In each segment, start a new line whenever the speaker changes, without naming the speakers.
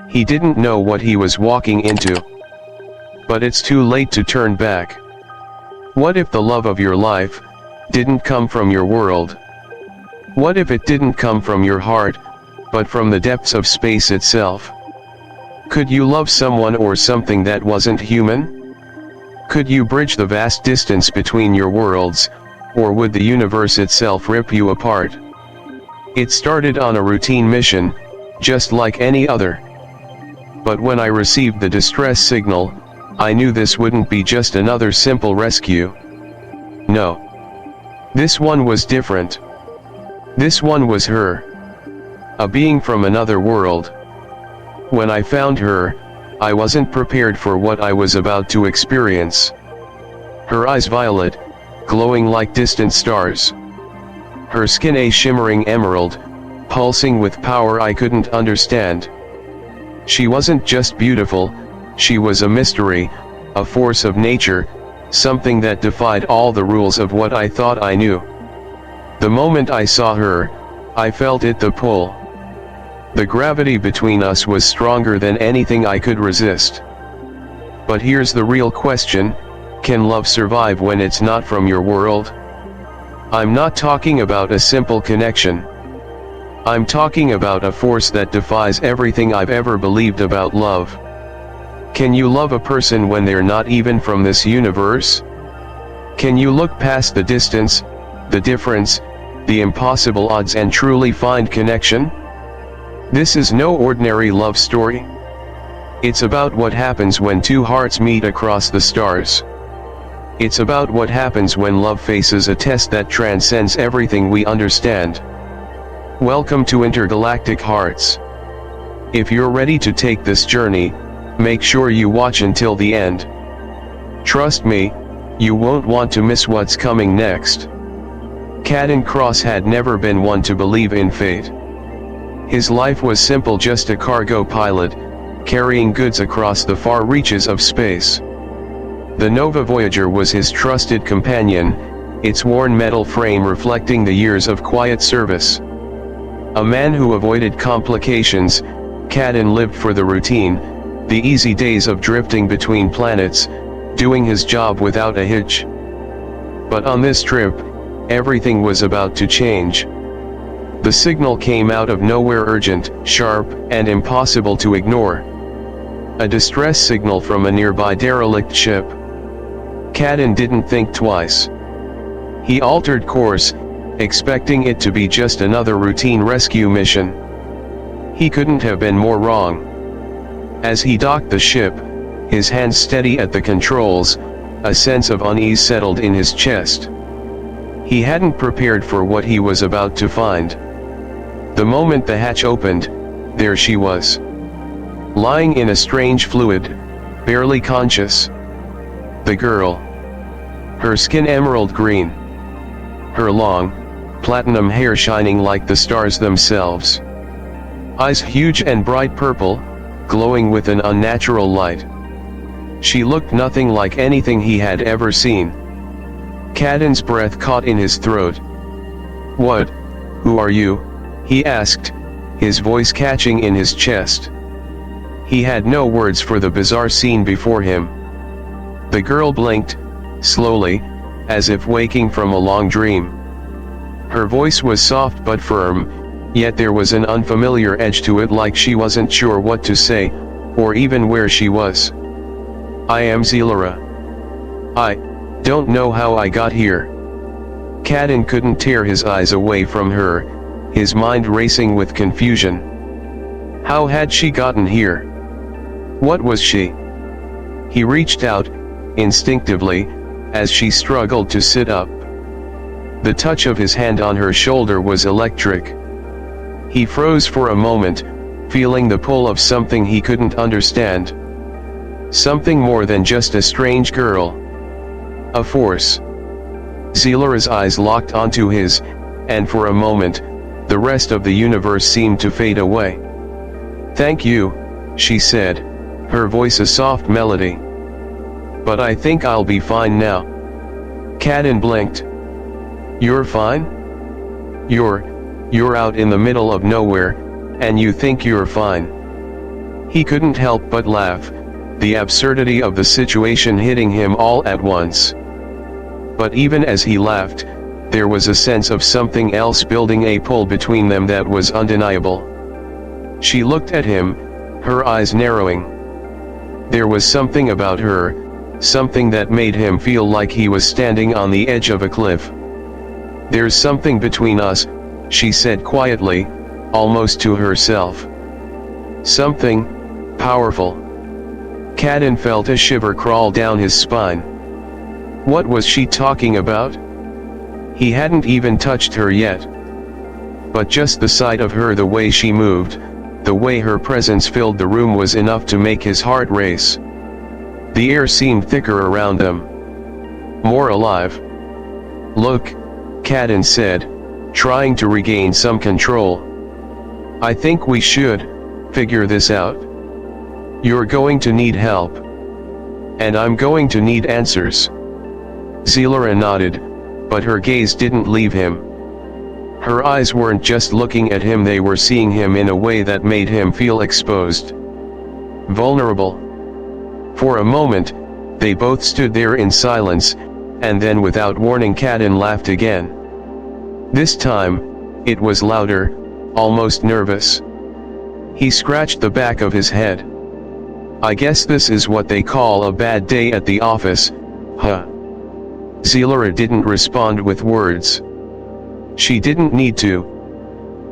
He didn't know what he was walking into. But it's too late to turn back. What if the love of your life didn't come from your world? What if it didn't come from your heart, but from the depths of space itself? Could you love someone or something that wasn't human? Could you bridge the vast distance between your worlds, or would the universe itself rip you apart? It started on a routine mission, just like any other. But when I received the distress signal, I knew this wouldn't be just another simple rescue. No. This one was different. This one was her. A being from another world. When I found her, I wasn't prepared for what I was about to experience. Her eyes violet, glowing like distant stars. Her skin a shimmering emerald, pulsing with power I couldn't understand. She wasn't just beautiful, she was a mystery, a force of nature, something that defied all the rules of what I thought I knew. The moment I saw her, I felt it, the pull. The gravity between us was stronger than anything I could resist. But here's the real question: can love survive when it's not from your world? I'm not talking about a simple connection. I'm talking about a force that defies everything I've ever believed about love. Can you love a person when they're not even from this universe? Can you look past the distance, the difference, the impossible odds and truly find connection? This is no ordinary love story. It's about what happens when two hearts meet across the stars. It's about what happens when love faces a test that transcends everything we understand. Welcome to Intergalactic Hearts. If you're ready to take this journey, make sure you watch until the end. Trust me, you won't want to miss what's coming next. Caden Cross had never been one to believe in fate. His life was simple, just a cargo pilot, carrying goods across the far reaches of space. The Nova Voyager was his trusted companion, its worn metal frame reflecting the years of quiet service. A man who avoided complications, Caden lived for the routine, the easy days of drifting between planets, doing his job without a hitch. But on this trip, everything was about to change. The signal came out of nowhere, urgent, sharp, and impossible to ignore. A distress signal from a nearby derelict ship. Caden didn't think twice. He altered course, expecting it to be just another routine rescue mission. He couldn't have been more wrong. As he docked the ship, his hands steady at the controls, a sense of unease settled in his chest. He hadn't prepared for what he was about to find. The moment the hatch opened, there she was. Lying in a strange fluid, barely conscious. The girl. Her skin emerald green. Her long, platinum hair shining like the stars themselves. Eyes huge and bright purple, glowing with an unnatural light. She looked nothing like anything he had ever seen. Caden's breath caught in his throat. "What? Who are you?" he asked, his voice catching in his chest. He had no words for the bizarre scene before him. The girl blinked, slowly, as if waking from a long dream. Her voice was soft but firm, yet there was an unfamiliar edge to it, like she wasn't sure what to say, or even where she was. "I am Zelara. I don't know how I got here." Caden couldn't tear his eyes away from her, his mind racing with confusion. How had she gotten here? What was she? He reached out, instinctively, as she struggled to sit up. The touch of his hand on her shoulder was electric. He froze for a moment, feeling the pull of something he couldn't understand. Something more than just a strange girl. A force. Zelara's eyes locked onto his, and for a moment, the rest of the universe seemed to fade away. "Thank you," she said, her voice a soft melody. "But I think I'll be fine now." Caden blinked. "You're fine? You're out in the middle of nowhere, and you think you're fine?" He couldn't help but laugh, the absurdity of the situation hitting him all at once. But even as he laughed, there was a sense of something else building, a pull between them that was undeniable. She looked at him, her eyes narrowing. There was something about her, something that made him feel like he was standing on the edge of a cliff. "There's something between us," she said quietly, almost to herself. "Something powerful." Caden felt a shiver crawl down his spine. What was she talking about? He hadn't even touched her yet. But just the sight of her, the way she moved, the way her presence filled the room, was enough to make his heart race. The air seemed thicker around them, more alive. "Look," Caden said, trying to regain some control. "I think we should figure this out. You're going to need help. And I'm going to need answers." Zelara nodded, but her gaze didn't leave him. Her eyes weren't just looking at him, they were seeing him in a way that made him feel exposed, vulnerable. For a moment, they both stood there in silence, and then without warning Caden laughed again. This time, it was louder, almost nervous. He scratched the back of his head. "I guess this is what they call a bad day at the office, huh?" Zelara didn't respond with words. She didn't need to.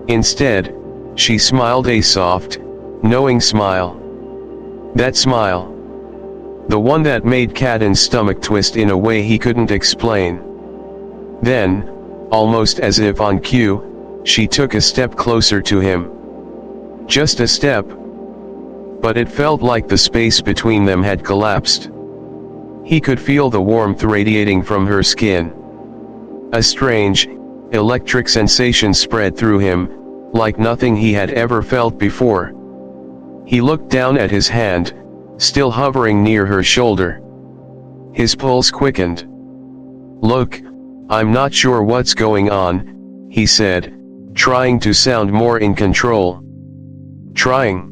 Instead, she smiled, a soft, knowing smile. That smile. The one that made Caden's stomach twist in a way he couldn't explain. Then, almost as if on cue, she took a step closer to him. Just a step. But it felt like the space between them had collapsed. He could feel the warmth radiating from her skin. A strange, electric sensation spread through him, like nothing he had ever felt before. He looked down at his hand, still hovering near her shoulder. His pulse quickened. "Look, I'm not sure what's going on," he said, trying to sound more in control. "Trying.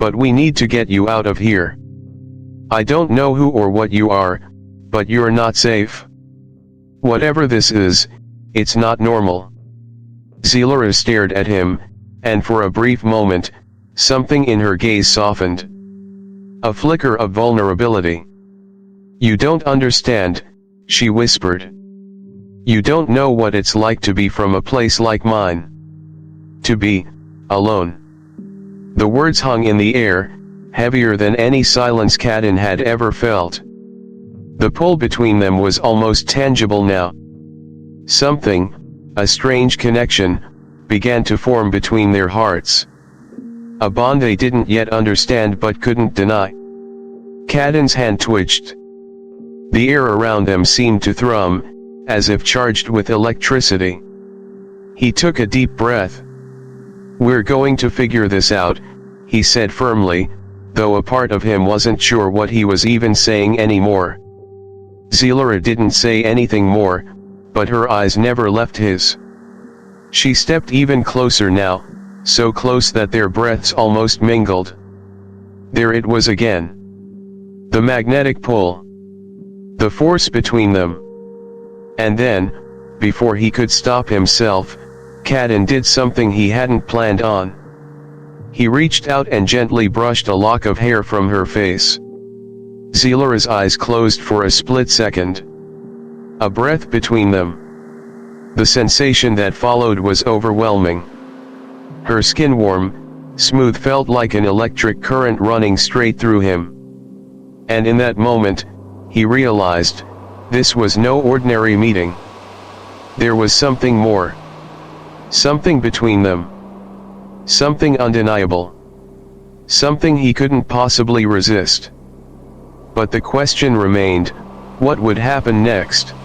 But we need to get you out of here. I don't know who or what you are, but you're not safe. Whatever this is, it's not normal." Zelara stared at him, and for a brief moment, something in her gaze softened. A flicker of vulnerability. "You don't understand," she whispered. "You don't know what it's like to be from a place like mine. To be alone." The words hung in the air, heavier than any silence Caden had ever felt. The pull between them was almost tangible now. Something, a strange connection, began to form between their hearts. A bond they didn't yet understand but couldn't deny. Caden's hand twitched. The air around them seemed to thrum, as if charged with electricity. He took a deep breath. "We're going to figure this out," he said firmly, though a part of him wasn't sure what he was even saying anymore. Zelara didn't say anything more, but her eyes never left his. She stepped even closer now, so close that their breaths almost mingled. There it was again. The magnetic pull. The force between them. And then, before he could stop himself, Caden did something he hadn't planned on. He reached out and gently brushed a lock of hair from her face. Zelara's eyes closed for a split second. A breath between them. The sensation that followed was overwhelming. Her skin warm, smooth, felt like an electric current running straight through him. And in that moment, he realized, this was no ordinary meeting. There was something more. Something between them. Something undeniable. Something he couldn't possibly resist. But the question remained, what would happen next?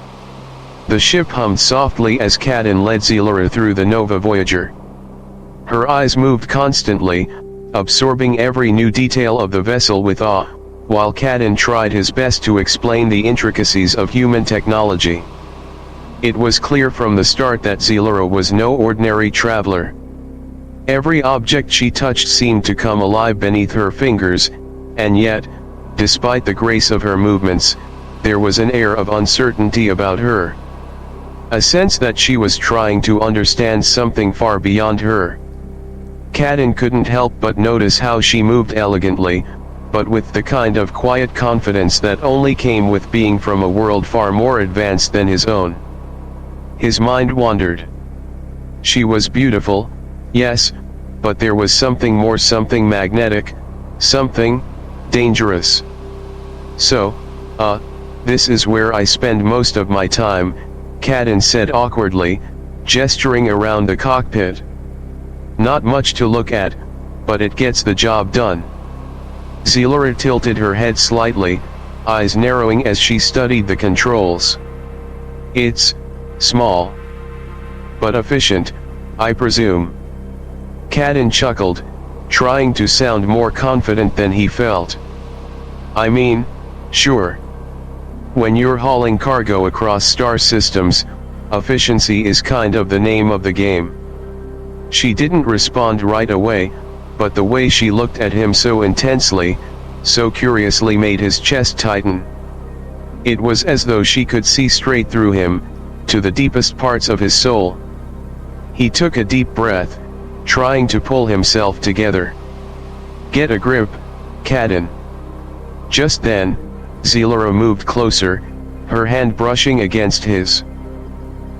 The ship hummed softly as Caden led Zelara through the Nova Voyager. Her eyes moved constantly, absorbing every new detail of the vessel with awe, while Caden tried his best to explain the intricacies of human technology. It was clear from the start that Zelara was no ordinary traveler. Every object she touched seemed to come alive beneath her fingers, and yet, despite the grace of her movements, there was an air of uncertainty about her. A sense that she was trying to understand something far beyond her. Caden couldn't help but notice how she moved elegantly, but with the kind of quiet confidence that only came with being from a world far more advanced than his own. His mind wandered. She was beautiful, yes, but there was something more, something magnetic, something dangerous. So, this is where I spend most of my time, Caden said awkwardly, gesturing around the cockpit. Not much to look at, but it gets the job done. Zelara tilted her head slightly, eyes narrowing as she studied the controls. It's small, but efficient, I presume. Caden chuckled, trying to sound more confident than he felt. I mean, sure. When you're hauling cargo across star systems, efficiency is kind of the name of the game. She didn't respond right away, but the way she looked at him so intensely, so curiously made his chest tighten. It was as though she could see straight through him, to the deepest parts of his soul. He took a deep breath, trying to pull himself together. Get a grip, Caden. Just then, Zelara moved closer, her hand brushing against his.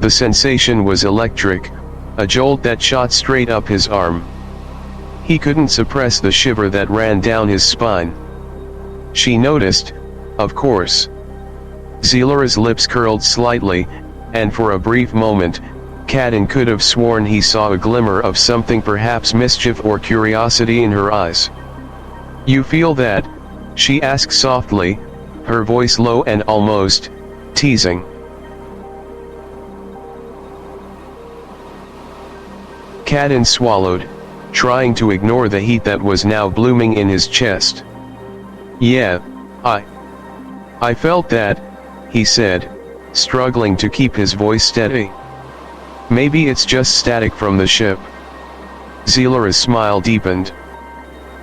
The sensation was electric, a jolt that shot straight up his arm. He couldn't suppress the shiver that ran down his spine. She noticed, of course. Zelara's lips curled slightly, and for a brief moment, Caden could have sworn he saw a glimmer of something, perhaps mischief or curiosity in her eyes. You feel that? She asked softly, her voice low and almost teasing. Caden swallowed, trying to ignore the heat that was now blooming in his chest. Yeah, I felt that, he said, struggling to keep his voice steady. Maybe it's just static from the ship. Zelara's smile deepened.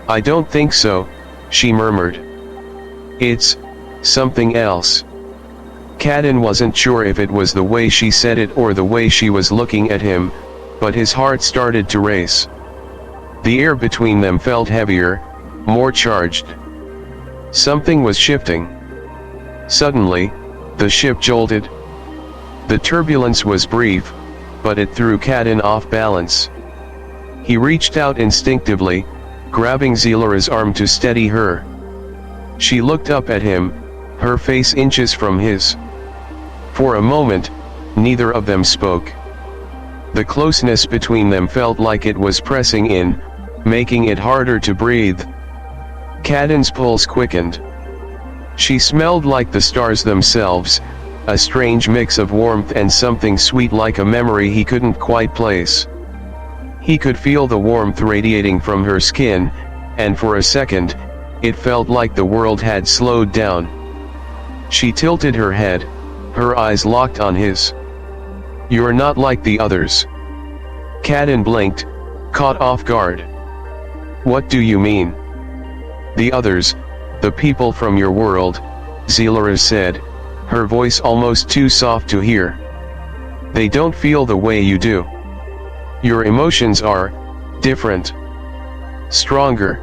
I don't think so, she murmured. It's something else. Caden wasn't sure if it was the way she said it or the way she was looking at him, but his heart started to race. The air between them felt heavier, more charged. Something was shifting. Suddenly, the ship jolted. The turbulence was brief, but it threw Caden off balance. He reached out instinctively, grabbing Zelara's arm to steady her. She looked up at him, her face inches from his. For a moment, neither of them spoke. The closeness between them felt like it was pressing in, making it harder to breathe. Caden's pulse quickened. She smelled like the stars themselves, a strange mix of warmth and something sweet like a memory he couldn't quite place. He could feel the warmth radiating from her skin, and for a second, it felt like the world had slowed down. She tilted her head, her eyes locked on his. You're not like the others. Caden blinked, caught off guard. What do you mean? The others, the people from your world, Zelara said, her voice almost too soft to hear. They don't feel the way you do. Your emotions are different. Stronger.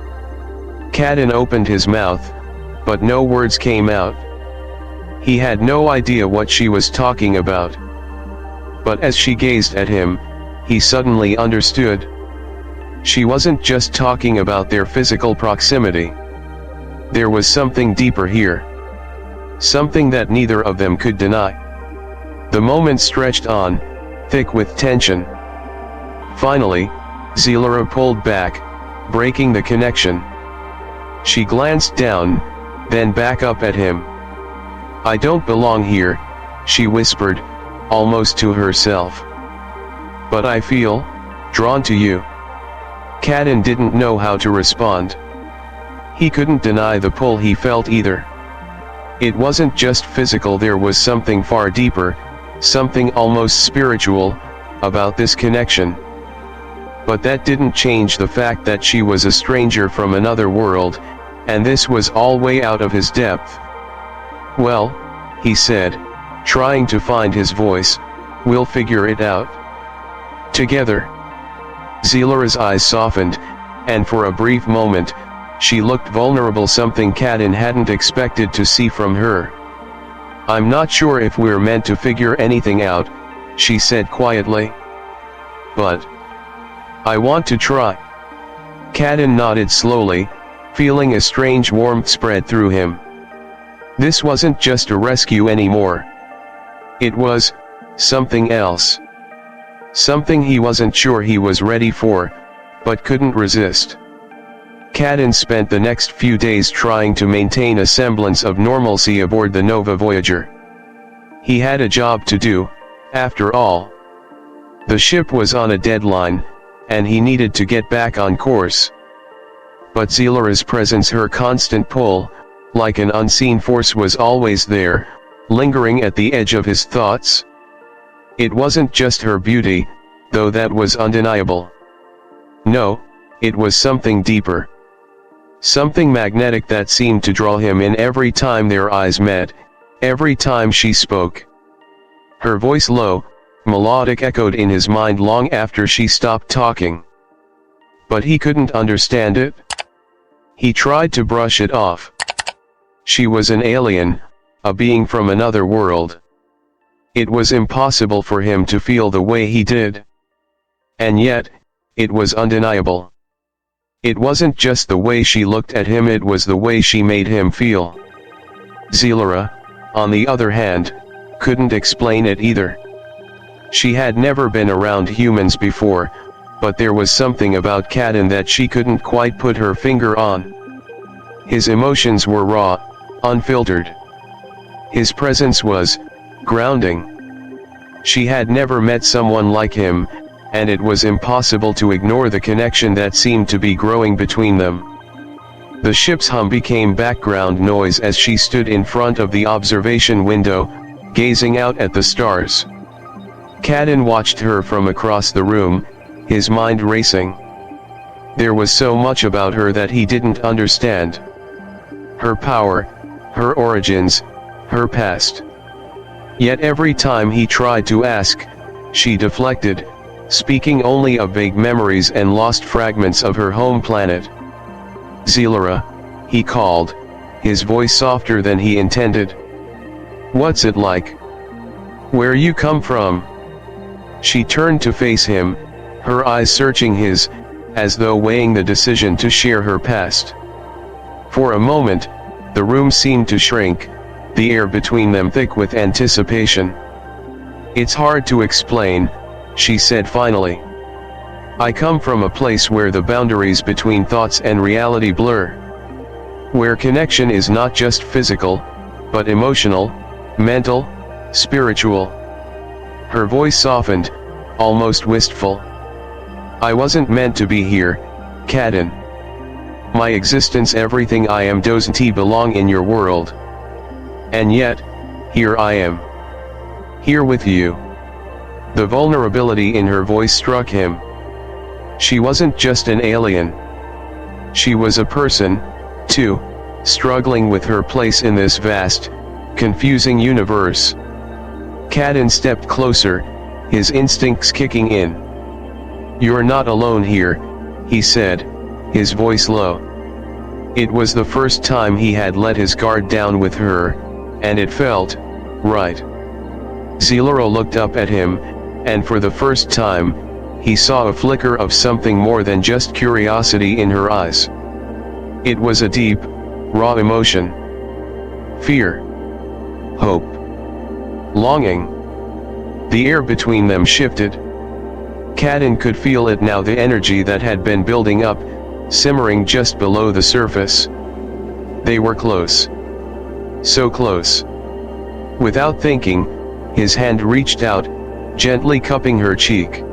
Caden opened his mouth, but no words came out. He had no idea what she was talking about. But as she gazed at him, he suddenly understood. She wasn't just talking about their physical proximity. There was something deeper here. Something that neither of them could deny. The moment stretched on, thick with tension. Finally, Zelara pulled back, breaking the connection. She glanced down, then back up at him. I don't belong here, she whispered, almost to herself. But I feel drawn to you. Caden didn't know how to respond. He couldn't deny the pull he felt either. It wasn't just physical, there was something far deeper, something almost spiritual, about this connection. but that didn't change the fact that she was a stranger from another world, and this was all way out of his depth. "Well," he said, trying to find his voice, "we'll figure it out together." Zelara's eyes softened, and for a brief moment, she looked vulnerable, something Caden hadn't expected to see from her. "I'm not sure if we're meant to figure anything out," she said quietly. "But I want to try." Caden nodded slowly, feeling a strange warmth spread through him. This wasn't just a rescue anymore. It was something else. Something he wasn't sure he was ready for, but couldn't resist. Caden spent the next few days trying to maintain a semblance of normalcy aboard the Nova Voyager. He had a job to do, after all. The ship was on a deadline, and he needed to get back on course. But Zelara's presence, her constant pull, like an unseen force, was always there, lingering at the edge of his thoughts. It wasn't just her beauty, though that was undeniable. No, it was something deeper. Something magnetic that seemed to draw him in every time their eyes met, every time she spoke. Her voice, low, melodic, echoed in his mind long after she stopped talking. But he couldn't understand it. He tried to brush it off. She was an alien, a being from another world. It was impossible for him to feel the way he did. And yet, it was undeniable. It wasn't just the way she looked at him, it was the way she made him feel. Zelara, on the other hand, couldn't explain it either. She had never been around humans before, but there was something about Caden that she couldn't quite put her finger on. His emotions were raw, unfiltered. His presence was grounding. She had never met someone like him, and it was impossible to ignore the connection that seemed to be growing between them. The ship's hum became background noise as she stood in front of the observation window, gazing out at the stars. Caden watched her from across the room, his mind racing. There was so much about her that he didn't understand. Her power, her origins, her past. Yet every time he tried to ask, she deflected, speaking only of vague memories and lost fragments of her home planet. "Zelara," he called, his voice softer than he intended. "What's it like? Where you come from?" She turned to face him, her eyes searching his, as though weighing the decision to share her past. For a moment, the room seemed to shrink, the air between them thick with anticipation. "It's hard to explain," she said finally. "I come from a place where the boundaries between thoughts and reality blur. Where connection is not just physical, but emotional, mental, spiritual." Her voice softened, almost wistful. "I wasn't meant to be here, Caden. My existence, everything I am, doesn't belong in your world. And yet, here I am. Here with you." The vulnerability in her voice struck him. She wasn't just an alien. She was a person, too, struggling with her place in this vast, confusing universe. Caden stepped closer, his instincts kicking in. "You're not alone here," he said, his voice low. It was the first time he had let his guard down with her, and it felt right. Zelara looked up at him, and for the first time, he saw a flicker of something more than just curiosity in her eyes. It was a deep, raw emotion. Fear. Hope. Longing. The air between them shifted. Caden could feel it now, the energy that had been building up, simmering just below the surface. They were close. So close. Without thinking, his hand reached out, gently cupping her cheek.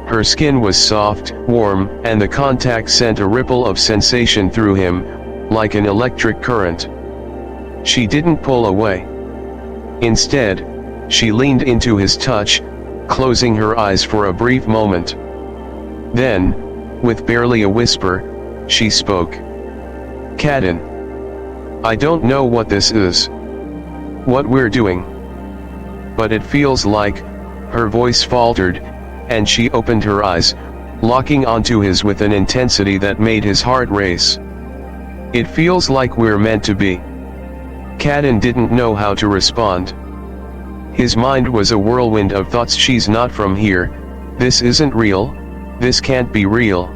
Her skin was soft, warm, and the contact sent a ripple of sensation through him, like an electric current. She didn't pull away. Instead, she leaned into his touch, closing her eyes for a brief moment. Then, with barely a whisper, she spoke. "Caden. I don't know what this is. What we're doing. But it feels like," her voice faltered, and she opened her eyes, locking onto his with an intensity that made his heart race. "It feels like we're meant to be." Caden didn't know how to respond. His mind was a whirlwind of thoughts. She's not from here, this isn't real, this can't be real.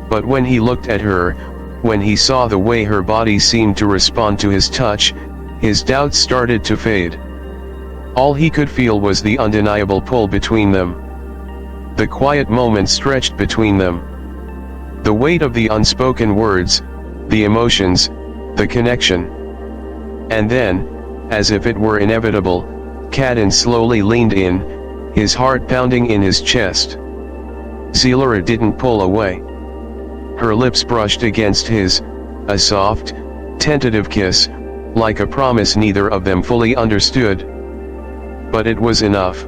But when he looked at her, when he saw the way her body seemed to respond to his touch, his doubts started to fade. All he could feel was the undeniable pull between them. The quiet moment stretched between them. The weight of the unspoken words, the emotions, the connection. And then, as if it were inevitable, Caden slowly leaned in, his heart pounding in his chest. Zelara didn't pull away. Her lips brushed against his, a soft, tentative kiss, like a promise neither of them fully understood. But it was enough.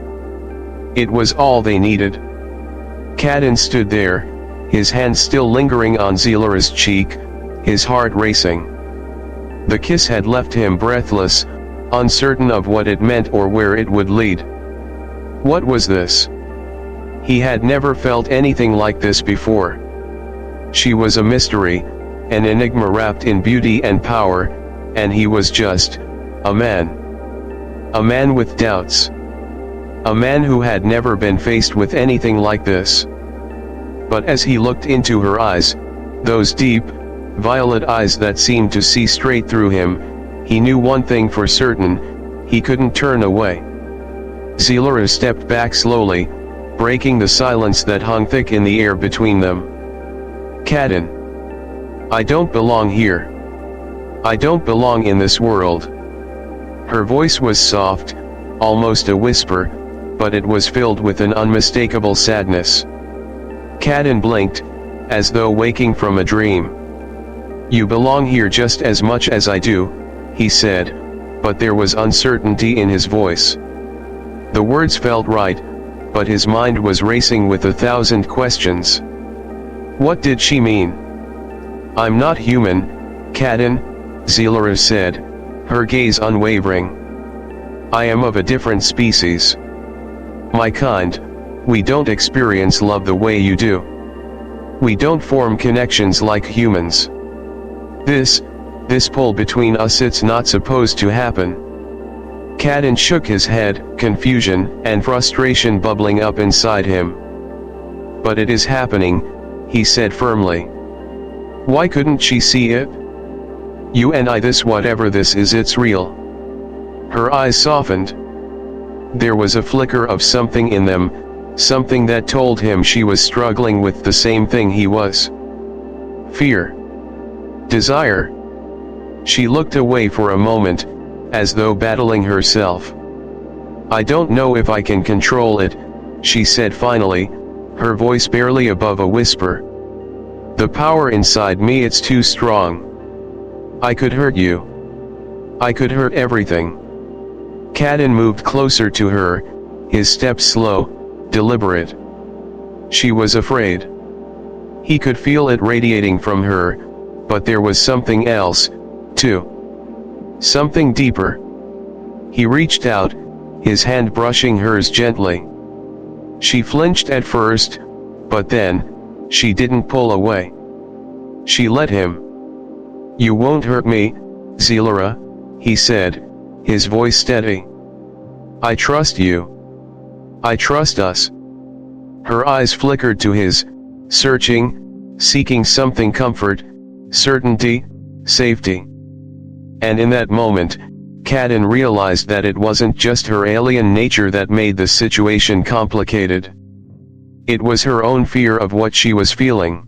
It was all they needed. Caden stood there, his hand still lingering on Zelara's cheek, his heart racing. The kiss had left him breathless, uncertain of what it meant or where it would lead. What was this? He had never felt anything like this before. She was a mystery, an enigma wrapped in beauty and power, and he was just a man. A man with doubts. A man who had never been faced with anything like this. But as he looked into her eyes, those deep, violet eyes that seemed to see straight through him, he knew one thing for certain, he couldn't turn away. Zelara stepped back slowly, breaking the silence that hung thick in the air between them. "Caden. I don't belong here. I don't belong in this world." Her voice was soft, almost a whisper, but it was filled with an unmistakable sadness. Caden blinked, as though waking from a dream. "You belong here just as much as I do," he said, but there was uncertainty in his voice. The words felt right, but his mind was racing with 1,000 questions. What did she mean? "I'm not human, Caden," Zelara said, her gaze unwavering. "I am of a different species. My kind, we don't experience love the way you do. We don't form connections like humans. This pull between us, it's not supposed to happen." Caden shook his head, confusion and frustration bubbling up inside him. "But it is happening," he said firmly. "Why couldn't she see it? You and I, this whatever this is, it's real." Her eyes softened. There was a flicker of something in them, something that told him she was struggling with the same thing he was. Fear. Desire. She looked away for a moment, as though battling herself. "I don't know if I can control it," she said finally, her voice barely above a whisper. "The power inside me, it's too strong. I could hurt you. I could hurt everything." Caden moved closer to her, his steps slow, deliberate. She was afraid. He could feel it radiating from her, but there was something else, too. Something deeper. He reached out, his hand brushing hers gently. She flinched at first, but then, she didn't pull away. She let him. "You won't hurt me, Zelara," he said, his voice steady. "I trust you. I trust us." Her eyes flickered to his, searching, seeking something: comfort, certainty, safety. And in that moment, Caden realized that it wasn't just her alien nature that made the situation complicated. It was her own fear of what she was feeling.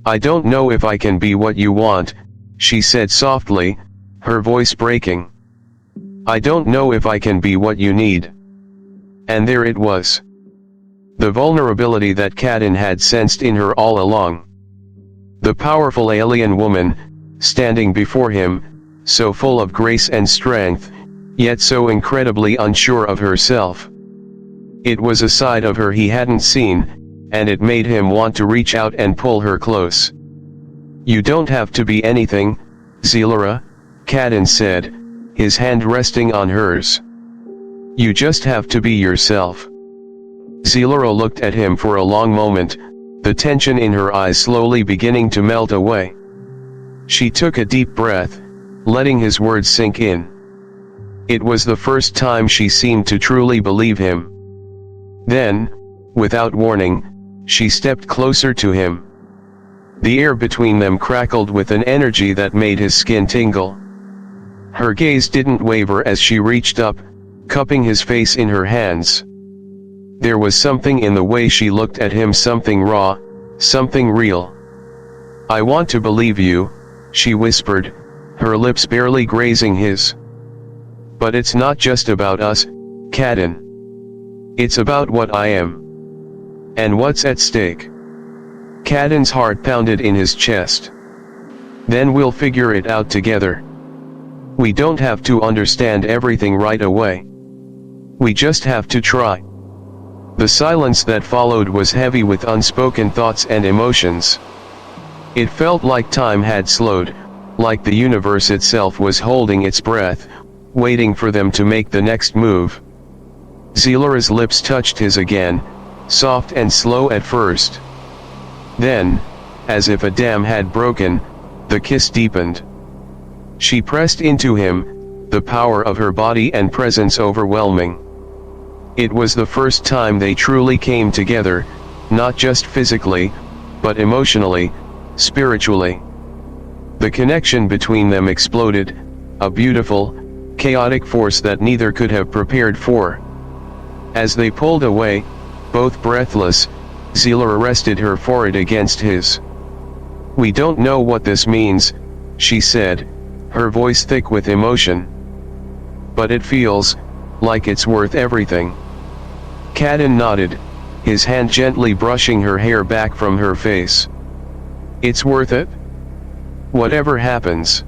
"I don't know if I can be what you want," she said softly, her voice breaking. "I don't know if I can be what you need." And there it was. The vulnerability that Caden had sensed in her all along. The powerful alien woman, standing before him, so full of grace and strength, yet so incredibly unsure of herself. It was a side of her he hadn't seen, and it made him want to reach out and pull her close. "You don't have to be anything, Zelara," Caden said, his hand resting on hers. "You just have to be yourself." Zelara looked at him for a long moment, the tension in her eyes slowly beginning to melt away. She took a deep breath, letting his words sink in. It was the first time she seemed to truly believe him. Then, without warning, she stepped closer to him. The air between them crackled with an energy that made his skin tingle. Her gaze didn't waver as she reached up, cupping his face in her hands. There was something in the way she looked at him, something raw, something real. "I want to believe you," she whispered, her lips barely grazing his. "But it's not just about us, Caden. It's about what I am. And what's at stake." Caden's heart pounded in his chest. "Then we'll figure it out together. We don't have to understand everything right away. We just have to try." The silence that followed was heavy with unspoken thoughts and emotions. It felt like time had slowed, like the universe itself was holding its breath, waiting for them to make the next move. Zelara's lips touched his again, soft and slow at first. Then, as if a dam had broken, the kiss deepened. She pressed into him, the power of her body and presence overwhelming. It was the first time they truly came together, not just physically, but emotionally, spiritually. The connection between them exploded, a beautiful, chaotic force that neither could have prepared for. As they pulled away, both breathless, Zelara rested her forehead against his. "We don't know what this means," she said, her voice thick with emotion. "But it feels like it's worth everything." Caden nodded, his hand gently brushing her hair back from her face. "It's worth it? Whatever happens."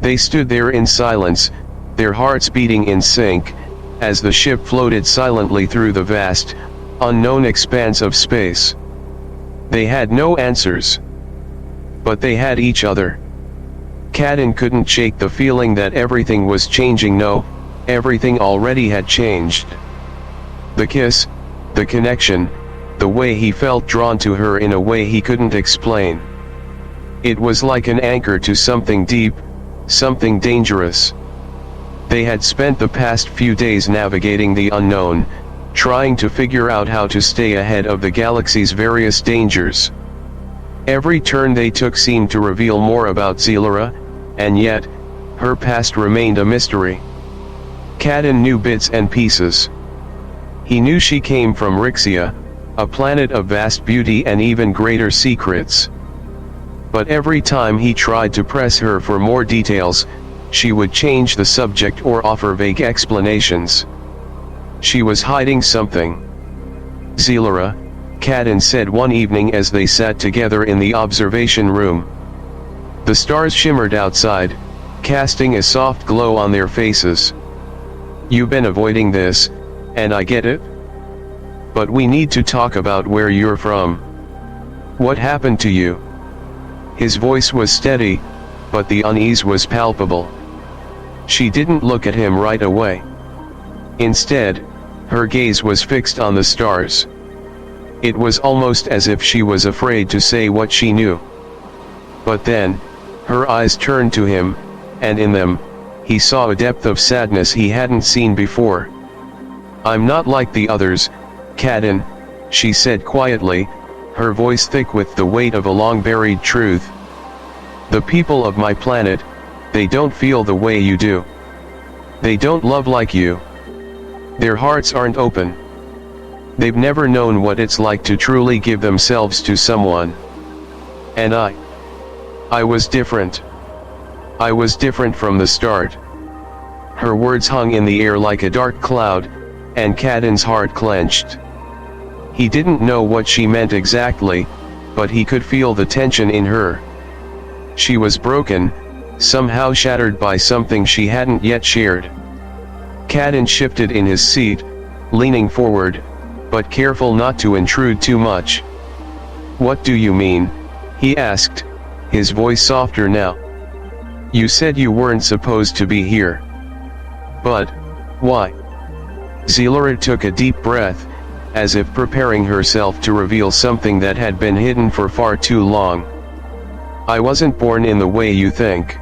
They stood there in silence, their hearts beating in sync, as the ship floated silently through the vast, unknown expanse of space. They had no answers. But they had each other. Caden couldn't shake the feeling that everything was changing. No, everything already had changed. The kiss, the connection, the way he felt drawn to her in a way he couldn't explain. It was like an anchor to something deep, something dangerous. They had spent the past few days navigating the unknown, trying to figure out how to stay ahead of the galaxy's various dangers. Every turn they took seemed to reveal more about Zelara, and yet, her past remained a mystery. Caden knew bits and pieces. He knew she came from Rixia, a planet of vast beauty and even greater secrets. But every time he tried to press her for more details, she would change the subject or offer vague explanations. She was hiding something. "Zelara," Caden said one evening as they sat together in the observation room. The stars shimmered outside, casting a soft glow on their faces. "You've been avoiding this, and I get it. But we need to talk about where you're from. What happened to you?" His voice was steady, but the unease was palpable. She didn't look at him right away. Instead, her gaze was fixed on the stars. It was almost as if she was afraid to say what she knew. But then, her eyes turned to him, and in them, he saw a depth of sadness he hadn't seen before. "I'm not like the others, Caden," she said quietly, her voice thick with the weight of a long-buried truth. "The people of my planet, they don't feel the way you do. They don't love like you. Their hearts aren't open. They've never known what it's like to truly give themselves to someone. And I was different. I was different from the start." Her words hung in the air like a dark cloud, and Caden's heart clenched. He didn't know what she meant exactly, but he could feel the tension in her. She was broken, somehow shattered by something she hadn't yet shared. Caden shifted in his seat, leaning forward, but careful not to intrude too much. "What do you mean?" he asked, his voice softer now. "You said you weren't supposed to be here." "But, why?" Zelara took a deep breath, as if preparing herself to reveal something that had been hidden for far too long. "I wasn't born in the way you think.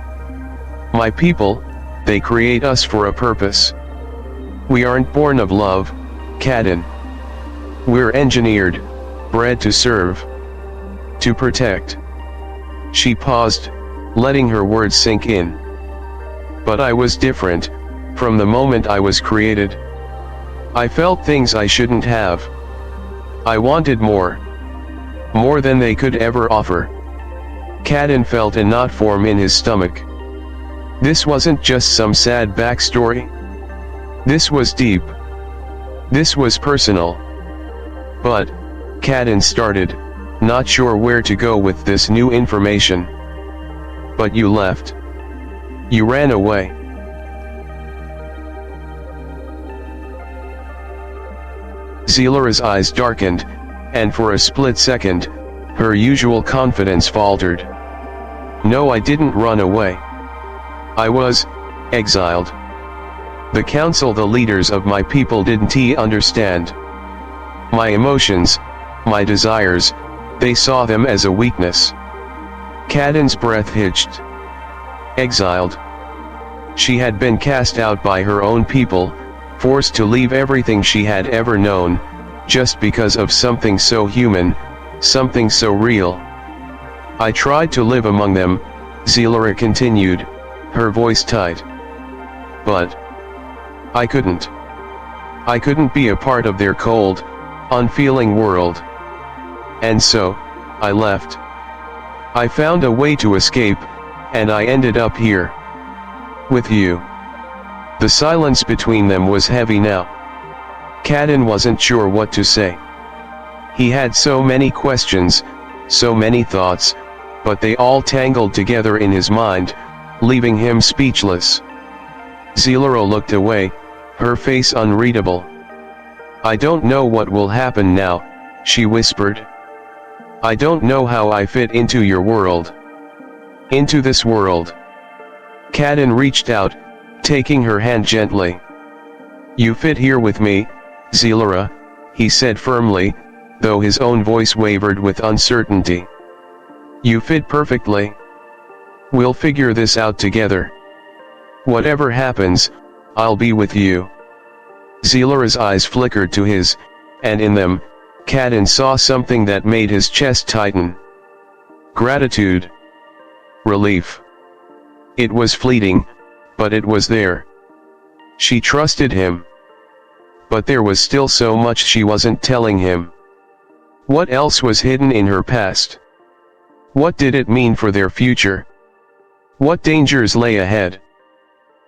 My people, they create us for a purpose. We aren't born of love, Caden. We're engineered, bred to serve. To protect." She paused, letting her words sink in. "But I was different, from the moment I was created. I felt things I shouldn't have. I wanted more. More than they could ever offer." Caden felt a knot form in his stomach. This wasn't just some sad backstory. This was deep. This was personal. "But," Caden started, not sure where to go with this new information. "But you left. You ran away." Zelara's eyes darkened, and for a split second, her usual confidence faltered. "No, I didn't run away. I was exiled. The council, the leaders of my people, didn't understand. My emotions, my desires, they saw them as a weakness." Caden's breath hitched. Exiled. She had been cast out by her own people, forced to leave everything she had ever known, just because of something so human, something so real. "I tried to live among them," Zelara continued, her voice tight. "But I couldn't. I couldn't be a part of their cold, unfeeling world. And so, I left. I found a way to escape, and I ended up here. With you." The silence between them was heavy now. Caden wasn't sure what to say. He had so many questions, so many thoughts, but they all tangled together in his mind, leaving him speechless. Zelara looked away, her face unreadable. "I don't know what will happen now," she whispered. "I don't know how I fit into your world. Into this world." Caden reached out, taking her hand gently. "You fit here with me, Zelara," he said firmly, though his own voice wavered with uncertainty. "You fit perfectly. We'll figure this out together. Whatever happens, I'll be with you." Zelara's eyes flickered to his, and in them, Caden saw something that made his chest tighten. Gratitude. Relief. It was fleeting, but it was there. She trusted him. But there was still so much she wasn't telling him. What else was hidden in her past? What did it mean for their future? What dangers lay ahead?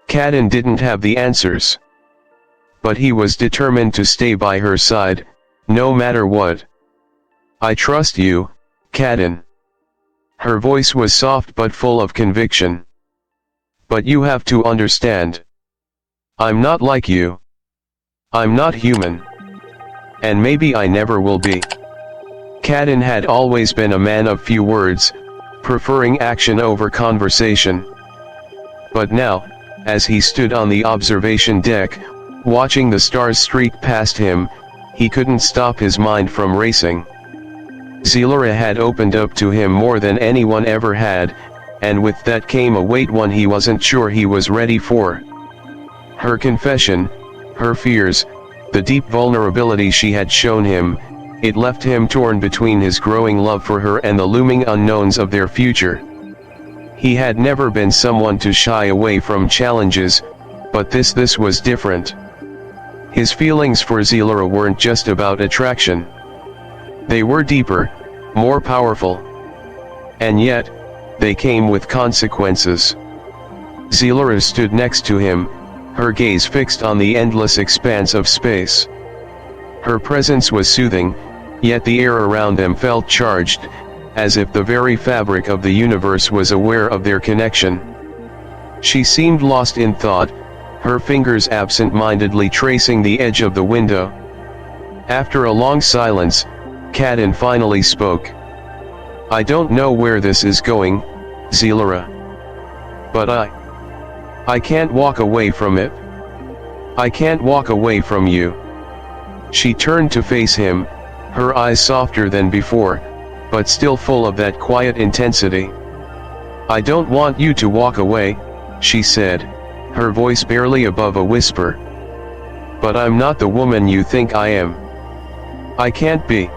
Caden didn't have the answers. But he was determined to stay by her side, no matter what. "I trust you, Caden." Her voice was soft but full of conviction. "But you have to understand. I'm not like you. I'm not human. And maybe I never will be." Caden had always been a man of few words, preferring action over conversation. But now, as he stood on the observation deck, watching the stars streak past him, he couldn't stop his mind from racing. Zelara had opened up to him more than anyone ever had, and with that came a weight one he wasn't sure he was ready for. Her confession, her fears, the deep vulnerability she had shown him, it left him torn between his growing love for her and the looming unknowns of their future. He had never been someone to shy away from challenges, but this was different. His feelings for Zelara weren't just about attraction. They were deeper, more powerful. And yet, they came with consequences. Zelara stood next to him, her gaze fixed on the endless expanse of space. Her presence was soothing, yet the air around them felt charged, as if the very fabric of the universe was aware of their connection. She seemed lost in thought, her fingers absent-mindedly tracing the edge of the window. After a long silence, Caden finally spoke. I don't know where this is going, Zelara. But I can't walk away from it. I can't walk away from you. She turned to face him, her eyes softer than before, but still full of that quiet intensity. I don't want you to walk away, she said, her voice barely above a whisper. But I'm not the woman you think I am. I can't be.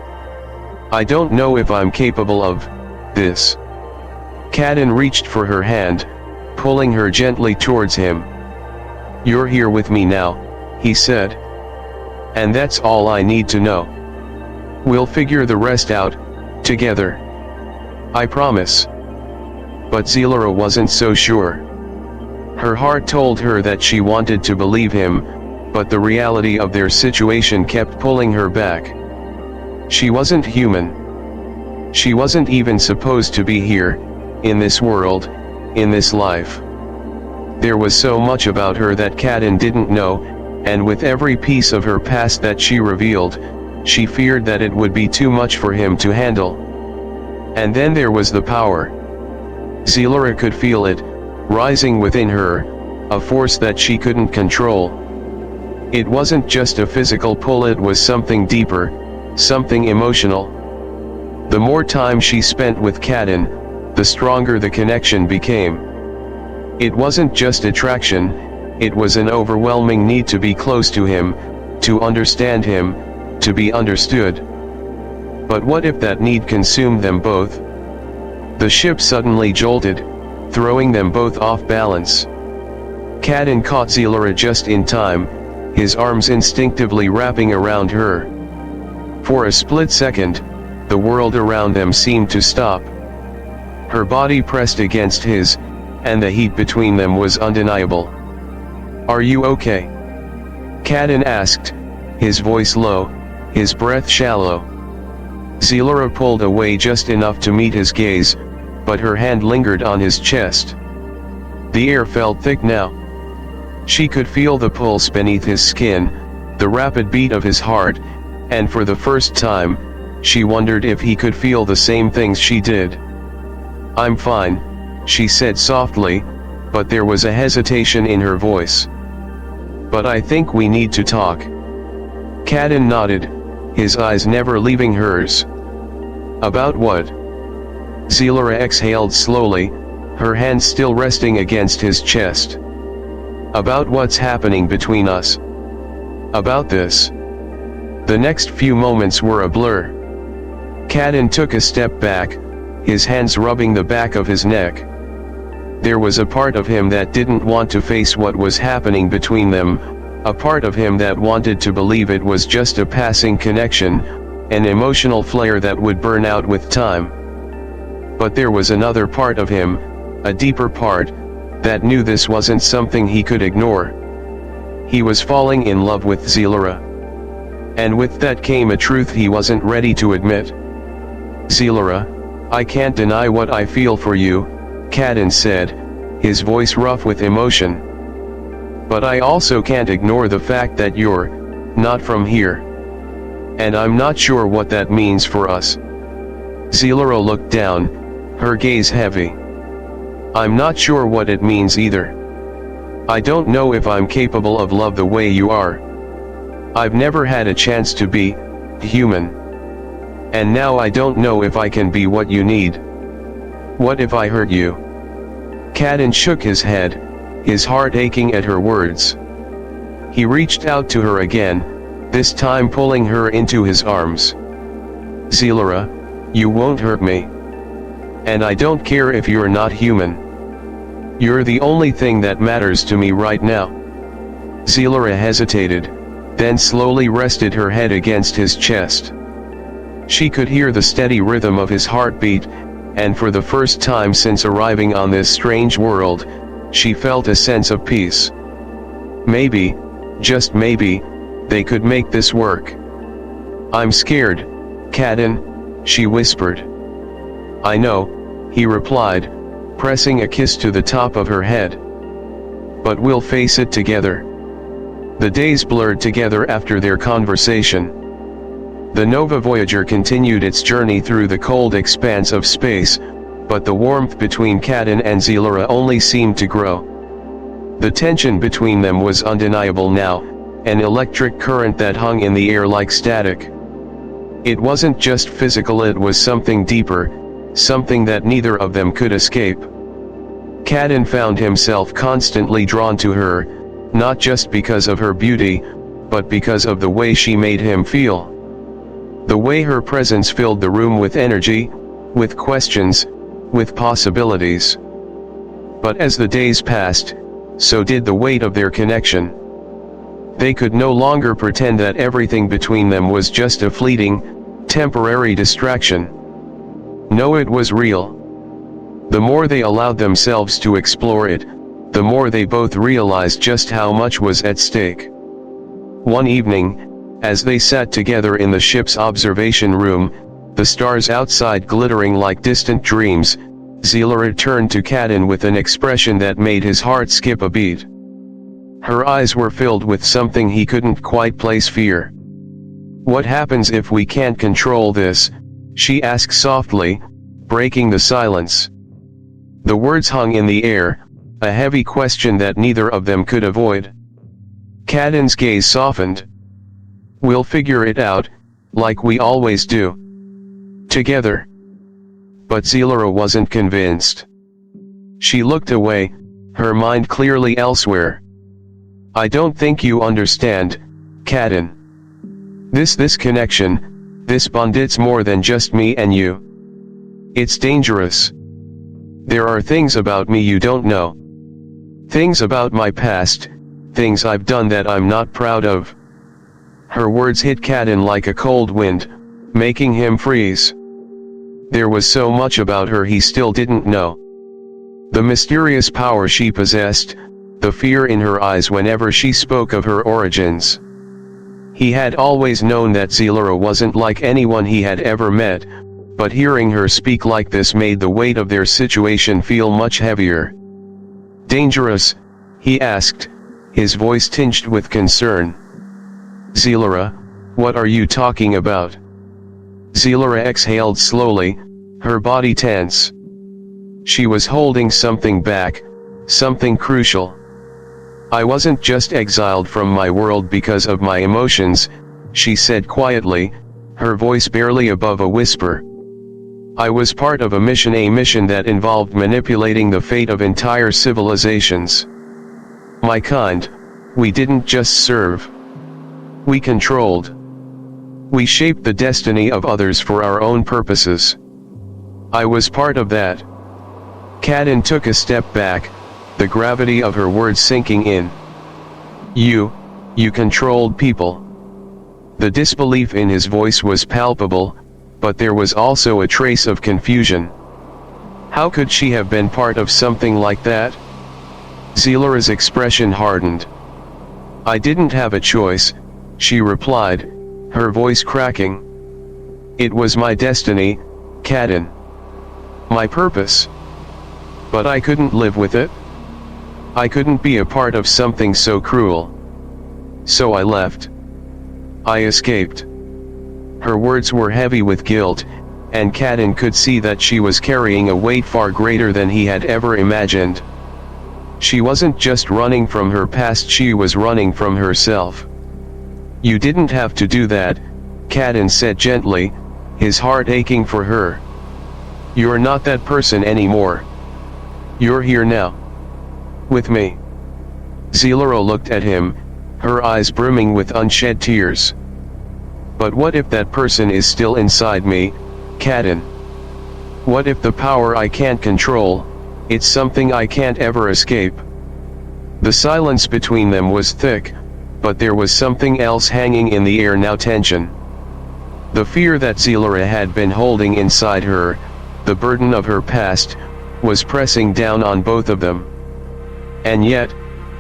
I don't know if I'm capable of this. Caden reached for her hand, pulling her gently towards him. You're here with me now, he said. And that's all I need to know. We'll figure the rest out, together. I promise. But Zelara wasn't so sure. Her heart told her that she wanted to believe him, but the reality of their situation kept pulling her back. She wasn't human. She wasn't even supposed to be here, in this world, in this life. There was so much about her that Caden didn't know, and with every piece of her past that she revealed, she feared that it would be too much for him to handle. And then there was the power. Zelara could feel it, rising within her, a force that she couldn't control. It wasn't just a physical pull, it was something deeper, something emotional. The more time she spent with Caden, the stronger the connection became. It wasn't just attraction, it was an overwhelming need to be close to him, to understand him, to be understood. But what if that need consumed them both? The ship suddenly jolted, throwing them both off balance. Caden caught Zelara just in time, his arms instinctively wrapping around her. For a split second, the world around them seemed to stop. Her body pressed against his, and the heat between them was undeniable. Are you okay? Caden asked, his voice low, his breath shallow. Zelara pulled away just enough to meet his gaze, but her hand lingered on his chest. The air felt thick now. She could feel the pulse beneath his skin, the rapid beat of his heart, and for the first time, she wondered if he could feel the same things she did. I'm fine, she said softly, but there was a hesitation in her voice. But I think we need to talk. Caden nodded, his eyes never leaving hers. About what? Zelara exhaled slowly, her hands still resting against his chest. About what's happening between us. About this. The next few moments were a blur. Caden took a step back, his hands rubbing the back of his neck. There was a part of him that didn't want to face what was happening between them, a part of him that wanted to believe it was just a passing connection, an emotional flare that would burn out with time. But there was another part of him, a deeper part, that knew this wasn't something he could ignore. He was falling in love with Zelara. And with that came a truth he wasn't ready to admit. Zelara, I can't deny what I feel for you, Caden said, his voice rough with emotion. But I also can't ignore the fact that you're not from here. And I'm not sure what that means for us. Zelara looked down, her gaze heavy. I'm not sure what it means either. I don't know if I'm capable of love the way you are. I've never had a chance to be human. And now I don't know if I can be what you need. What if I hurt you? Caden shook his head, his heart aching at her words. He reached out to her again, this time pulling her into his arms. Zelara, you won't hurt me. And I don't care if you're not human. You're the only thing that matters to me right now. Zelara hesitated, then slowly rested her head against his chest. She could hear the steady rhythm of his heartbeat, and for the first time since arriving on this strange world, she felt a sense of peace. Maybe, just maybe, they could make this work. I'm scared, Caden, she whispered. I know, he replied, pressing a kiss to the top of her head. But we'll face it together. The days blurred together after their conversation. The Nova Voyager continued its journey through the cold expanse of space, but the warmth between Caden and Zelara only seemed to grow. The tension between them was undeniable now, an electric current that hung in the air like static. It wasn't just physical, it was something deeper, something that neither of them could escape. Caden found himself constantly drawn to her, not just because of her beauty, but because of the way she made him feel. The way her presence filled the room with energy, with questions, with possibilities. But as the days passed, so did the weight of their connection. They could no longer pretend that everything between them was just a fleeting, temporary distraction. No, it was real. The more they allowed themselves to explore it, the more they both realized just how much was at stake. One evening, as they sat together in the ship's observation room, the stars outside glittering like distant dreams, Zelara turned to Caden with an expression that made his heart skip a beat. Her eyes were filled with something he couldn't quite place: fear. "What happens if we can't control this?" she asked softly, breaking the silence. The words hung in the air, a heavy question that neither of them could avoid. Caden's gaze softened. "We'll figure it out, like we always do. Together." But Zelara wasn't convinced. She looked away, her mind clearly elsewhere. "I don't think you understand, Caden. This connection, this bond, it's more than just me and you. It's dangerous. There are things about me you don't know. Things about my past, things I've done that I'm not proud of." Her words hit Caden like a cold wind, making him freeze. There was so much about her he still didn't know. The mysterious power she possessed, the fear in her eyes whenever she spoke of her origins. He had always known that Zelara wasn't like anyone he had ever met, but hearing her speak like this made the weight of their situation feel much heavier. "Dangerous?" he asked, his voice tinged with concern. "Zelara, what are you talking about?" Zelara exhaled slowly, her body tense. She was holding something back, something crucial. "I wasn't just exiled from my world because of my emotions," she said quietly, her voice barely above a whisper. "I was part of a mission that involved manipulating the fate of entire civilizations. My kind, we didn't just serve. We controlled. We shaped the destiny of others for our own purposes. I was part of that." Caden took a step back, the gravity of her words sinking in. You controlled people." The disbelief in his voice was palpable, but there was also a trace of confusion. How could she have been part of something like that? Zelara's expression hardened. "I didn't have a choice," she replied, her voice cracking. "It was my destiny, Caden. My purpose. But I couldn't live with it. I couldn't be a part of something so cruel. So I left. I escaped." Her words were heavy with guilt, and Caden could see that she was carrying a weight far greater than he had ever imagined. She wasn't just running from her past, she was running from herself. "You didn't have to do that," Caden said gently, his heart aching for her. "You're not that person anymore. You're here now. With me." Zelara looked at him, her eyes brimming with unshed tears. "But what if that person is still inside me, Caden? What if the power I can't control, it's something I can't ever escape?" The silence between them was thick, but there was something else hanging in the air now: tension. The fear that Zelara had been holding inside her, the burden of her past, was pressing down on both of them. And yet,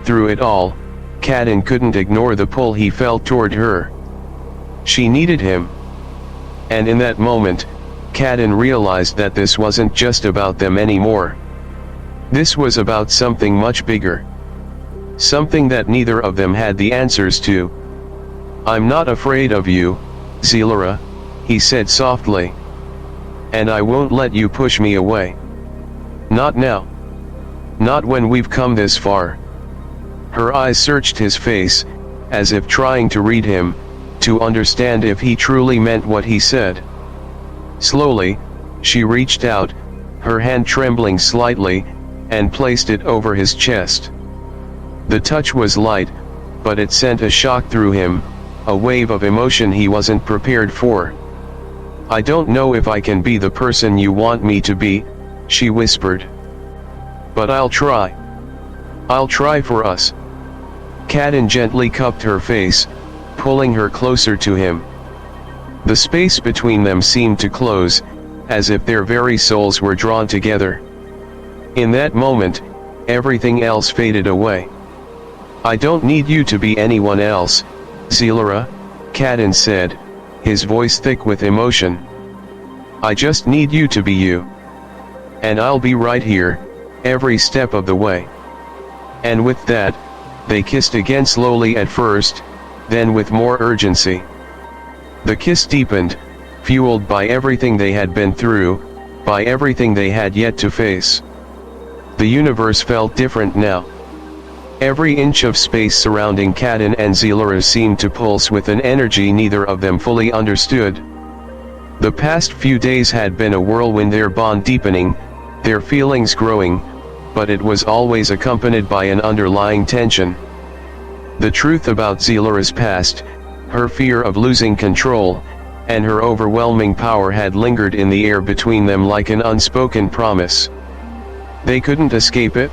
through it all, Caden couldn't ignore the pull he felt toward her. She needed him. And in that moment, Caden realized that this wasn't just about them anymore. This was about something much bigger. Something that neither of them had the answers to. "I'm not afraid of you," Zelara," he said softly. "And I won't let you push me away. Not now. Not when we've come this far." Her eyes searched his face, as if trying to read him, to understand if he truly meant what he said. Slowly, she reached out, her hand trembling slightly, and placed it over his chest. The touch was light, but it sent a shock through him, a wave of emotion he wasn't prepared for. "I don't know if I can be the person you want me to be," she whispered. "But I'll try. I'll try for us." Caden gently cupped her face, pulling her closer to him. The space between them seemed to close, as if their very souls were drawn together. In that moment, everything else faded away. "I don't need you to be anyone else, Zelara," Caden said, his voice thick with emotion. "I just need you to be you. And I'll be right here, every step of the way." And with that, they kissed again, slowly at first, then with more urgency. The kiss deepened, fueled by everything they had been through, by everything they had yet to face. The universe felt different now. Every inch of space surrounding Caden and Zelara seemed to pulse with an energy neither of them fully understood. The past few days had been a whirlwind, their bond deepening, their feelings growing, but it was always accompanied by an underlying tension. The truth about Zelara's past, her fear of losing control, and her overwhelming power had lingered in the air between them like an unspoken promise. They couldn't escape it.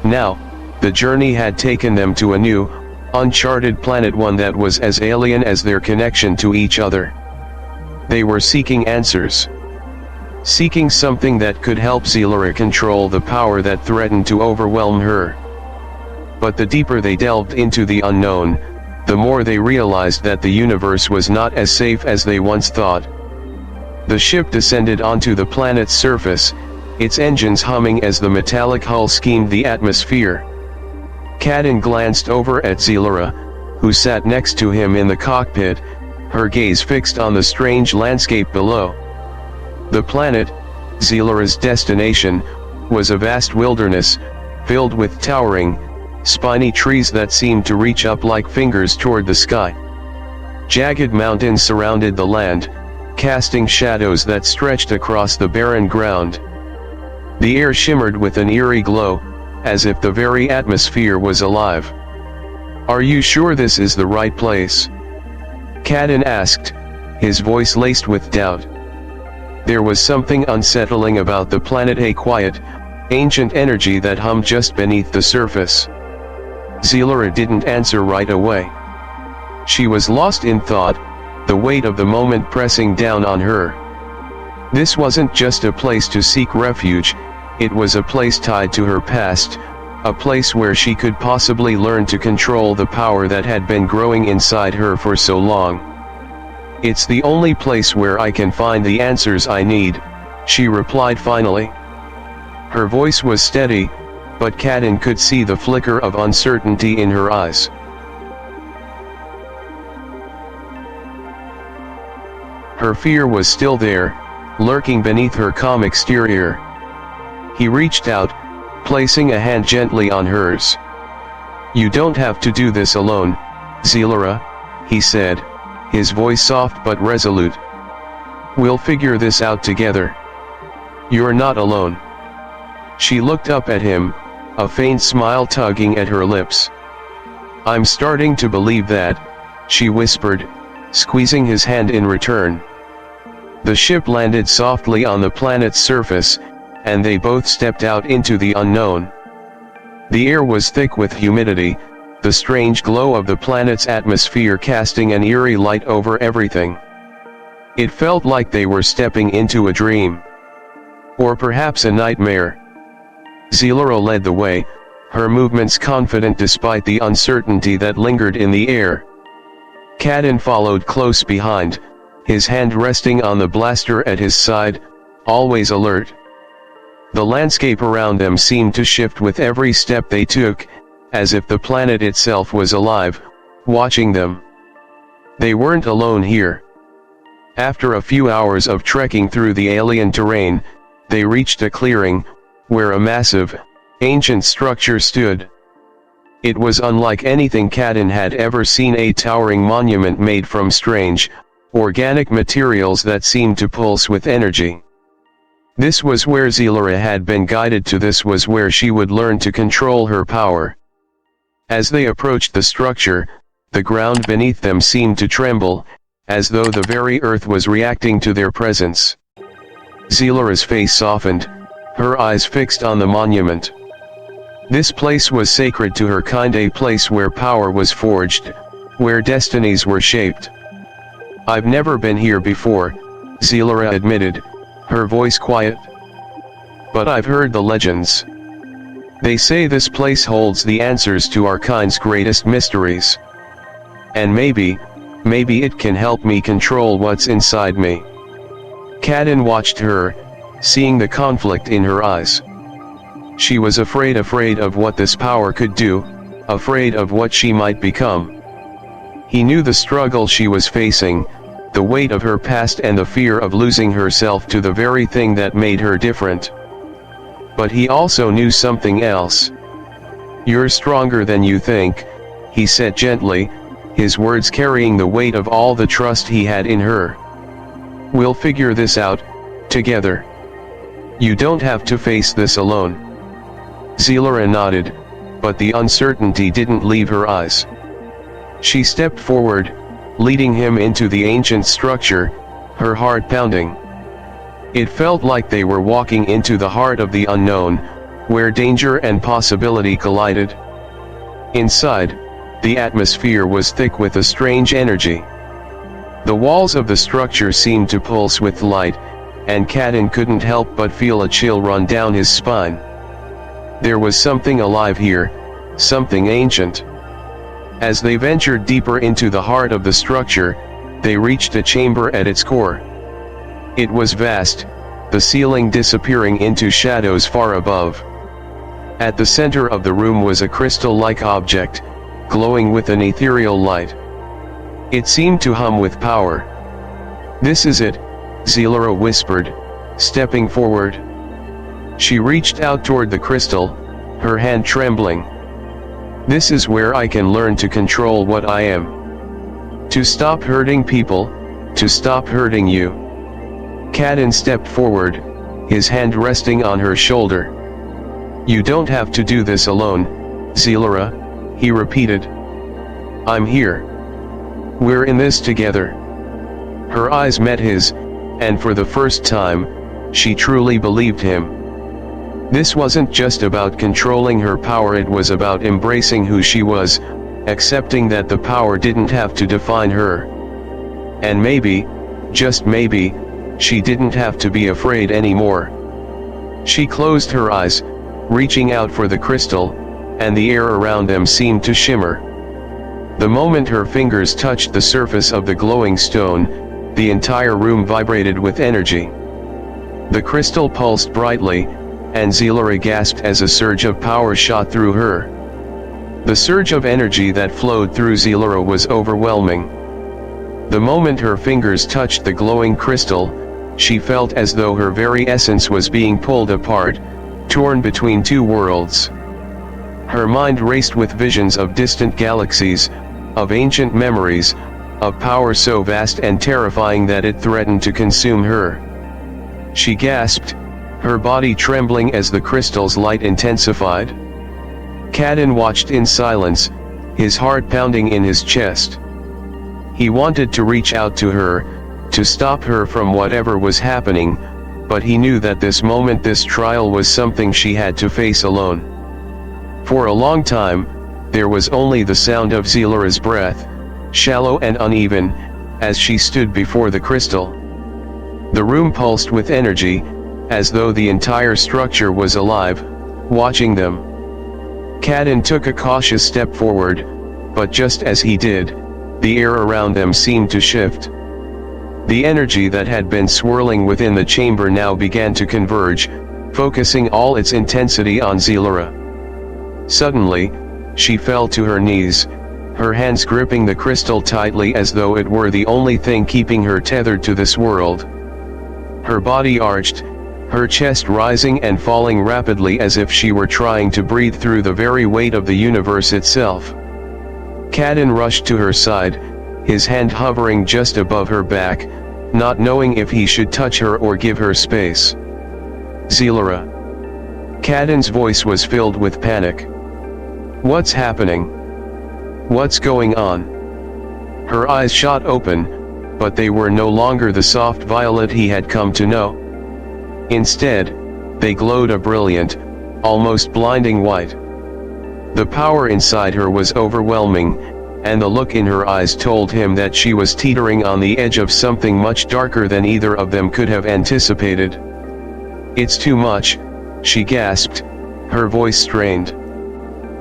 Now, the journey had taken them to a new, uncharted planet, one that was as alien as their connection to each other. They were seeking answers. Seeking something that could help Zelara control the power that threatened to overwhelm her. But the deeper they delved into the unknown, the more they realized that the universe was not as safe as they once thought. The ship descended onto the planet's surface, its engines humming as the metallic hull schemed the atmosphere. Caden glanced over at Zelara, who sat next to him in the cockpit, her gaze fixed on the strange landscape below. The planet, Zelara's destination, was a vast wilderness, filled with towering, spiny trees that seemed to reach up like fingers toward the sky. Jagged mountains surrounded the land, casting shadows that stretched across the barren ground. The air shimmered with an eerie glow, as if the very atmosphere was alive. "Are you sure this is the right place?" Caden asked, his voice laced with doubt. There was something unsettling about the planet, a quiet, ancient energy that hummed just beneath the surface. Zelara didn't answer right away. She was lost in thought, the weight of the moment pressing down on her. This wasn't just a place to seek refuge, it was a place tied to her past, a place where she could possibly learn to control the power that had been growing inside her for so long. "It's the only place where I can find the answers I need," she replied finally. Her voice was steady, but Caden could see the flicker of uncertainty in her eyes. Her fear was still there, lurking beneath her calm exterior. He reached out, placing a hand gently on hers. "You don't have to do this alone, Zelara," he said, his voice soft but resolute. "We'll figure this out together. You're not alone." She looked up at him, a faint smile tugging at her lips. "I'm starting to believe that," she whispered, squeezing his hand in return. The ship landed softly on the planet's surface, and they both stepped out into the unknown. The air was thick with humidity, the strange glow of the planet's atmosphere casting an eerie light over everything. It felt like they were stepping into a dream. Or perhaps a nightmare. Zelara led the way, her movements confident despite the uncertainty that lingered in the air. Caden followed close behind, his hand resting on the blaster at his side, always alert. The landscape around them seemed to shift with every step they took, as if the planet itself was alive, watching them. They weren't alone here. After a few hours of trekking through the alien terrain, they reached a clearing, where a massive, ancient structure stood. It was unlike anything Caden had ever seen, a towering monument made from strange, organic materials that seemed to pulse with energy. This was where Zelara had been guided to. This was where she would learn to control her power. As they approached the structure, the ground beneath them seemed to tremble, as though the very earth was reacting to their presence. Zelara's face softened, her eyes fixed on the monument. This place was sacred to her kind, a place where power was forged, where destinies were shaped. "I've never been here before," Zelara admitted, her voice quiet. "But I've heard the legends. They say this place holds the answers to our kind's greatest mysteries. And maybe it can help me control what's inside me." Caden watched her, seeing the conflict in her eyes. She was afraid of what this power could do, afraid of what she might become. He knew the struggle she was facing, the weight of her past and the fear of losing herself to the very thing that made her different. But he also knew something else. "You're stronger than you think," he said gently, his words carrying the weight of all the trust he had in her. "We'll figure this out, together. You don't have to face this alone." Zelara nodded, but the uncertainty didn't leave her eyes. She stepped forward, leading him into the ancient structure, her heart pounding. It felt like they were walking into the heart of the unknown, where danger and possibility collided. Inside, the atmosphere was thick with a strange energy. The walls of the structure seemed to pulse with light, and Caden couldn't help but feel a chill run down his spine. There was something alive here, something ancient. As they ventured deeper into the heart of the structure, they reached a chamber at its core. It was vast, the ceiling disappearing into shadows far above. At the center of the room was a crystal-like object, glowing with an ethereal light. It seemed to hum with power. "This is it," Zelara whispered, stepping forward. She reached out toward the crystal, her hand trembling. "This is where I can learn to control what I am. To stop hurting people, to stop hurting you." Caden stepped forward, his hand resting on her shoulder. "You don't have to do this alone, Zelara," he repeated. "I'm here. We're in this together." Her eyes met his, and for the first time, she truly believed him. This wasn't just about controlling her power, it was about embracing who she was, accepting that the power didn't have to define her. And maybe, just maybe, she didn't have to be afraid anymore. She closed her eyes, reaching out for the crystal, and the air around them seemed to shimmer. The moment her fingers touched the surface of the glowing stone, the entire room vibrated with energy. The crystal pulsed brightly, and Zelara gasped as a surge of power shot through her. The surge of energy that flowed through Zelara was overwhelming. The moment her fingers touched the glowing crystal, she felt as though her very essence was being pulled apart, torn between two worlds. Her mind raced with visions of distant galaxies, of ancient memories, of power so vast and terrifying that it threatened to consume her. She gasped, her body trembling as the crystal's light intensified. Caden watched in silence, his heart pounding in his chest. He wanted to reach out to her, to stop her from whatever was happening, but he knew that this moment, this trial, was something she had to face alone. For a long time, there was only the sound of Zelara's breath, shallow and uneven, as she stood before the crystal. The room pulsed with energy, as though the entire structure was alive, watching them. Caden took a cautious step forward, but just as he did, the air around them seemed to shift. The energy that had been swirling within the chamber now began to converge, focusing all its intensity on Zelara. Suddenly, she fell to her knees, her hands gripping the crystal tightly as though it were the only thing keeping her tethered to this world. Her body arched, her chest rising and falling rapidly as if she were trying to breathe through the very weight of the universe itself. Caden rushed to her side, his hand hovering just above her back, not knowing if he should touch her or give her space. "Zelara." Caden's voice was filled with panic. "What's happening? What's going on?" Her eyes shot open, but they were no longer the soft violet he had come to know. Instead, they glowed a brilliant, almost blinding white. The power inside her was overwhelming, and the look in her eyes told him that she was teetering on the edge of something much darker than either of them could have anticipated. "It's too much," she gasped, her voice strained.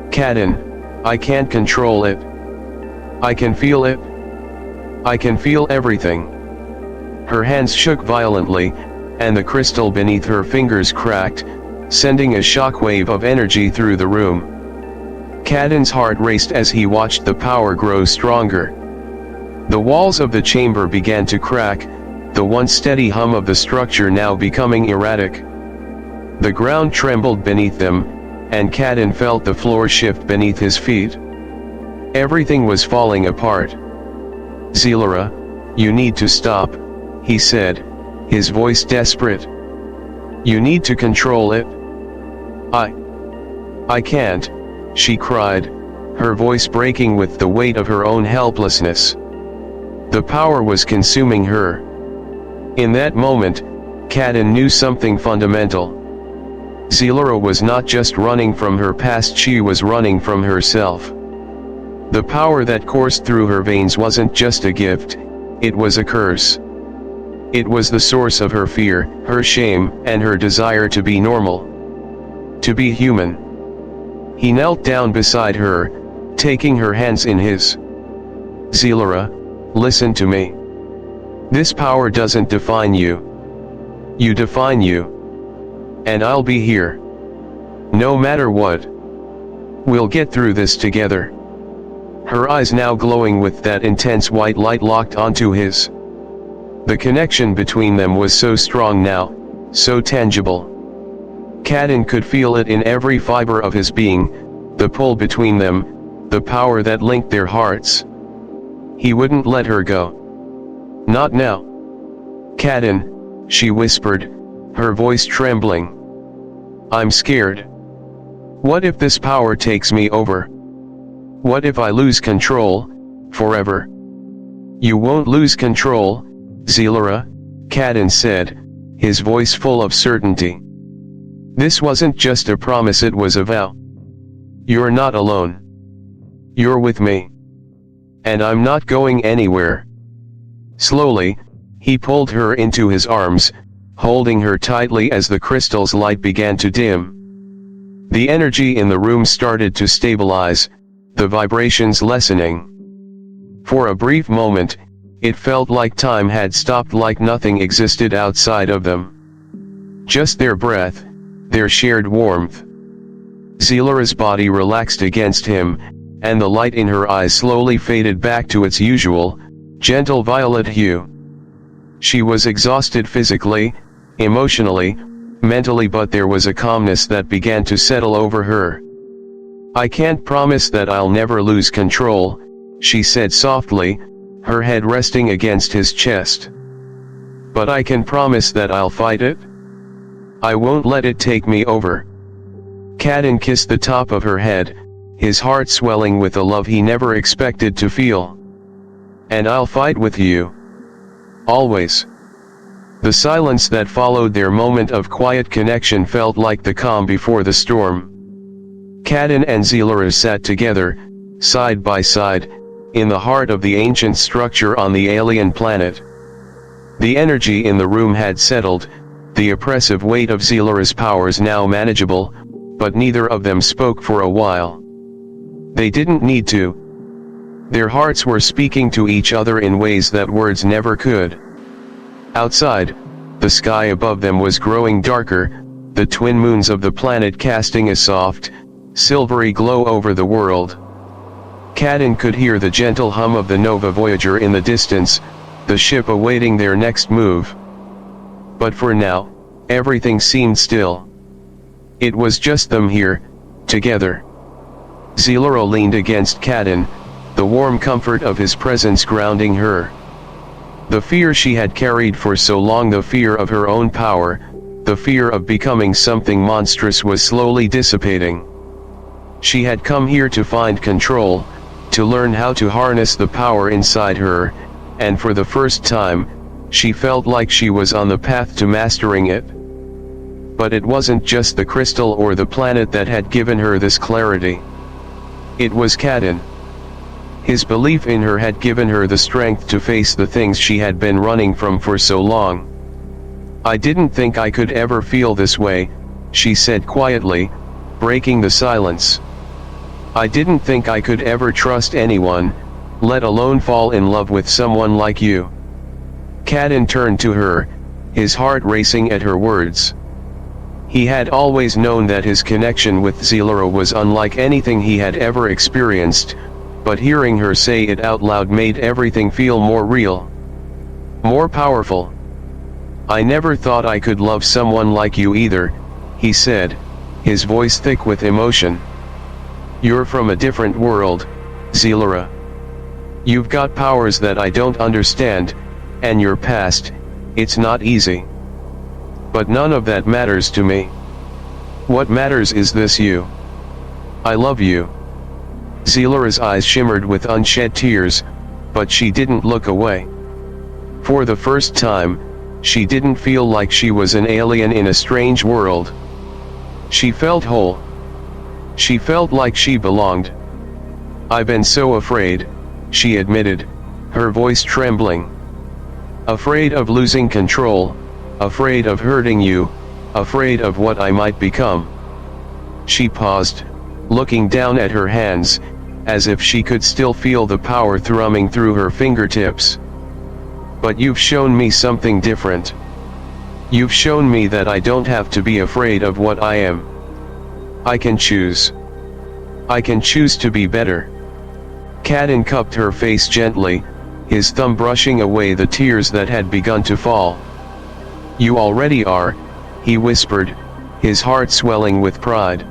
"Caden, I can't control it. I can feel it. I can feel everything." Her hands shook violently, and the crystal beneath her fingers cracked, sending a shockwave of energy through the room. Caden's heart raced as he watched the power grow stronger. The walls of the chamber began to crack, the once steady hum of the structure now becoming erratic. The ground trembled beneath them, and Caden felt the floor shift beneath his feet. Everything was falling apart. "Zelara, you need to stop," he said, his voice desperate. "You need to control it." I can't," she cried, her voice breaking with the weight of her own helplessness. The power was consuming her. In that moment, Caden knew something fundamental. Zelara was not just running from her past, she was running from herself. The power that coursed through her veins wasn't just a gift, it was a curse. It was the source of her fear, her shame, and her desire to be normal. To be human. He knelt down beside her, taking her hands in his. "Zelara, listen to me. This power doesn't define you. You define you. And I'll be here. No matter what. We'll get through this together." Her eyes now glowing with that intense white light locked onto his. The connection between them was so strong now, so tangible. Caden could feel it in every fiber of his being, the pull between them, the power that linked their hearts. He wouldn't let her go. Not now. "Caden," she whispered, her voice trembling. "I'm scared. What if this power takes me over? What if I lose control, forever?" "You won't lose control, Zelara," Caden said, his voice full of certainty. This wasn't just a promise, it was a vow. "You're not alone. You're with me. And I'm not going anywhere." Slowly, he pulled her into his arms, holding her tightly as the crystal's light began to dim. The energy in the room started to stabilize, the vibrations lessening. For a brief moment, it felt like time had stopped, like nothing existed outside of them. Just their breath, their shared warmth. Zelara's body relaxed against him, and the light in her eyes slowly faded back to its usual, gentle violet hue. She was exhausted physically, emotionally, mentally, but there was a calmness that began to settle over her. "I can't promise that I'll never lose control," she said softly, her head resting against his chest. "But I can promise that I'll fight it. I won't let it take me over." Caden kissed the top of her head, his heart swelling with a love he never expected to feel. "And I'll fight with you. Always." The silence that followed their moment of quiet connection felt like the calm before the storm. Caden and Zelara sat together, side by side, in the heart of the ancient structure on the alien planet. The energy in the room had settled, the oppressive weight of Zelara's powers now manageable, but neither of them spoke for a while. They didn't need to. Their hearts were speaking to each other in ways that words never could. Outside, the sky above them was growing darker, the twin moons of the planet casting a soft, silvery glow over the world. Caden could hear the gentle hum of the Nova Voyager in the distance, the ship awaiting their next move. But for now, everything seemed still. It was just them here, together. Zelara leaned against Caden, the warm comfort of his presence grounding her. The fear she had carried for so long, the fear of her own power, the fear of becoming something monstrous, was slowly dissipating. She had come here to find control, to learn how to harness the power inside her, and for the first time, she felt like she was on the path to mastering it. But it wasn't just the crystal or the planet that had given her this clarity. It was Caden. His belief in her had given her the strength to face the things she had been running from for so long. "I didn't think I could ever feel this way," she said quietly, breaking the silence. "I didn't think I could ever trust anyone, let alone fall in love with someone like you." Caden turned to her, his heart racing at her words. He had always known that his connection with Zelara was unlike anything he had ever experienced, but hearing her say it out loud made everything feel more real, more powerful. "I never thought I could love someone like you either," he said, his voice thick with emotion. "You're from a different world, Zelara. You've got powers that I don't understand, and your past, it's not easy. But none of that matters to me. What matters is this: you. I love you." Zelara's eyes shimmered with unshed tears, but she didn't look away. For the first time, she didn't feel like she was an alien in a strange world. She felt whole. She felt like she belonged. "I've been so afraid," she admitted, her voice trembling. "Afraid of losing control, afraid of hurting you, afraid of what I might become." She paused, looking down at her hands, as if she could still feel the power thrumming through her fingertips. "But you've shown me something different. You've shown me that I don't have to be afraid of what I am. I can choose. I can choose to be better." Caden cupped her face gently, his thumb brushing away the tears that had begun to fall. "You already are," he whispered, his heart swelling with pride.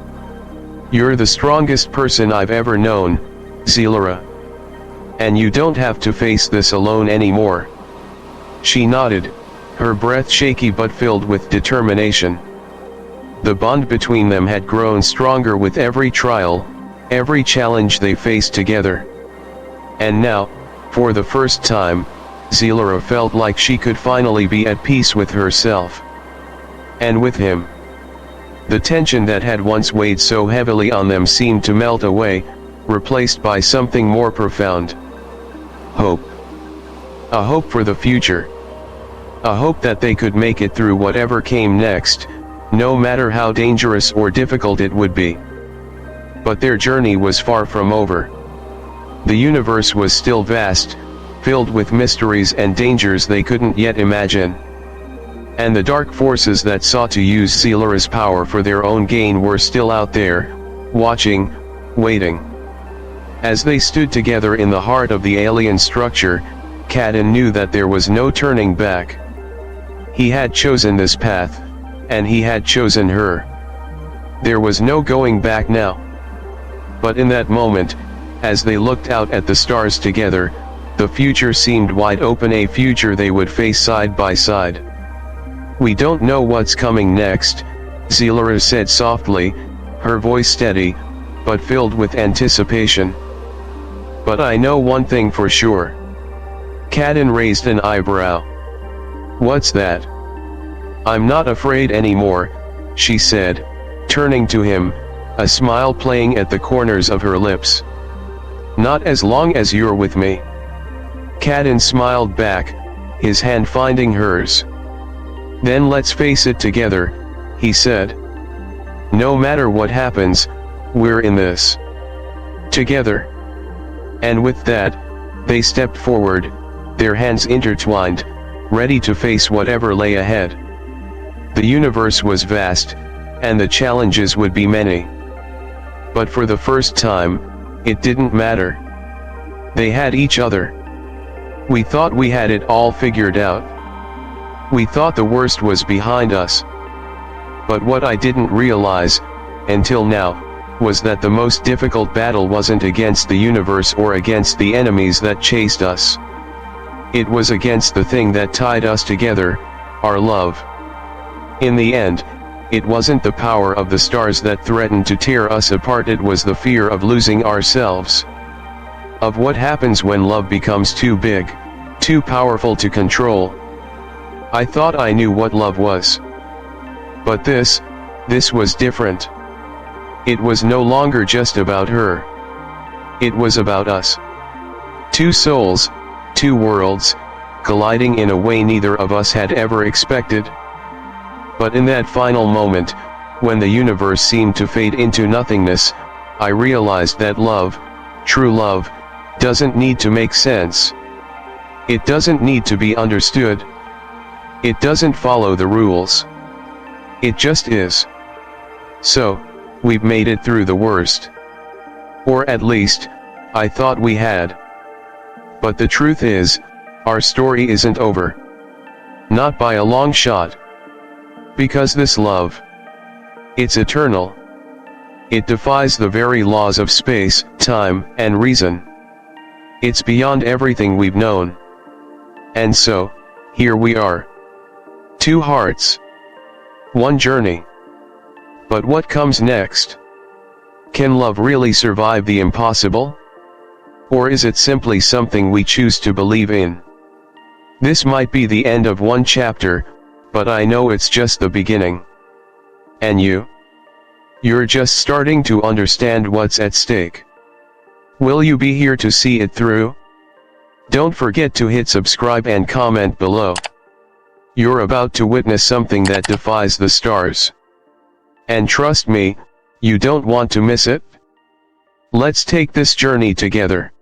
"You're the strongest person I've ever known, Zelara. And you don't have to face this alone anymore." She nodded, her breath shaky but filled with determination. The bond between them had grown stronger with every trial, every challenge they faced together. And now, for the first time, Zelara felt like she could finally be at peace with herself. And with him. The tension that had once weighed so heavily on them seemed to melt away, replaced by something more profound. Hope. A hope for the future. A hope that they could make it through whatever came next, no matter how dangerous or difficult it would be. But their journey was far from over. The universe was still vast, filled with mysteries and dangers they couldn't yet imagine. And the dark forces that sought to use Zelara's power for their own gain were still out there, watching, waiting. As they stood together in the heart of the alien structure, Caden knew that there was no turning back. He had chosen this path, and he had chosen her. There was no going back now. But in that moment, as they looked out at the stars together, the future seemed wide open, a future they would face side by side. "We don't know what's coming next," Zelara said softly, her voice steady, but filled with anticipation. "But I know one thing for sure." Caden raised an eyebrow. "What's that?" "I'm not afraid anymore," she said, turning to him, a smile playing at the corners of her lips. "Not as long as you're with me." Caden smiled back, his hand finding hers. "Then let's face it together," he said. "No matter what happens, we're in this together." And with that, they stepped forward, their hands intertwined, ready to face whatever lay ahead. The universe was vast, and the challenges would be many. But for the first time, it didn't matter. They had each other. We thought we had it all figured out. We thought the worst was behind us. But what I didn't realize, until now, was that the most difficult battle wasn't against the universe or against the enemies that chased us. It was against the thing that tied us together, our love. In the end, it wasn't the power of the stars that threatened to tear us apart, it was the fear of losing ourselves. Of what happens when love becomes too big, too powerful to control. I thought I knew what love was. But this was different. It was no longer just about her. It was about us. Two souls, two worlds, colliding in a way neither of us had ever expected. But in that final moment, when the universe seemed to fade into nothingness, I realized that love, true love, doesn't need to make sense. It doesn't need to be understood. It doesn't follow the rules. It just is. So, we've made it through the worst. Or at least, I thought we had. But the truth is, our story isn't over. Not by a long shot. Because this love, it's eternal. It defies the very laws of space, time, and reason. It's beyond everything we've known. And so, here we are. Two hearts. One journey. But what comes next? Can love really survive the impossible? Or is it simply something we choose to believe in? This might be the end of one chapter, but I know it's just the beginning. And you? You're just starting to understand what's at stake. Will you be here to see it through? Don't forget to hit subscribe and comment below. You're about to witness something that defies the stars. And trust me, you don't want to miss it. Let's take this journey together.